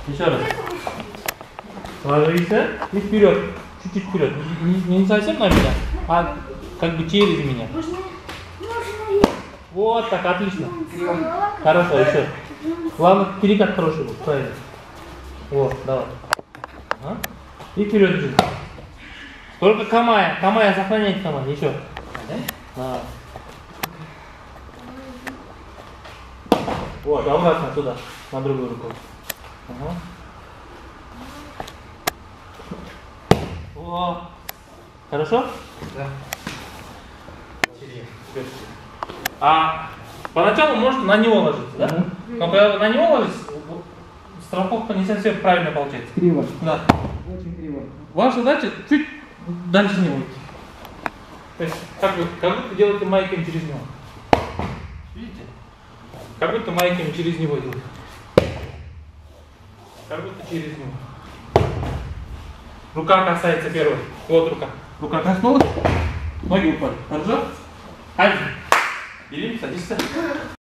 Еще раз. Ложишься и вперед. Чуть-чуть вперед. Не совсем на меня, а как бы через меня. Вот так, отлично. Хорошо, еще. Главное, перекат хороший был. Правильно. Вот, давай. Ага. И вперед держи. Только камая. Камая, сохраняйте камая. Еще. Давай. Вот, обратно туда. На другую руку. Ага. О. Хорошо? Да. А поначалу можно на него ложиться, да? Но когда вы на него ложитесь, страховка не совсем правильно получается. Криво. Да. Очень криво. Ваша задача чуть дальше него идти. То есть как будто делаете майками через него. Видите? Как будто майками через него делаете. Как будто через него. Рука касается первой. Вот рука. Рука коснулась. Ноги упали. Хорошо? Один. Или садишься.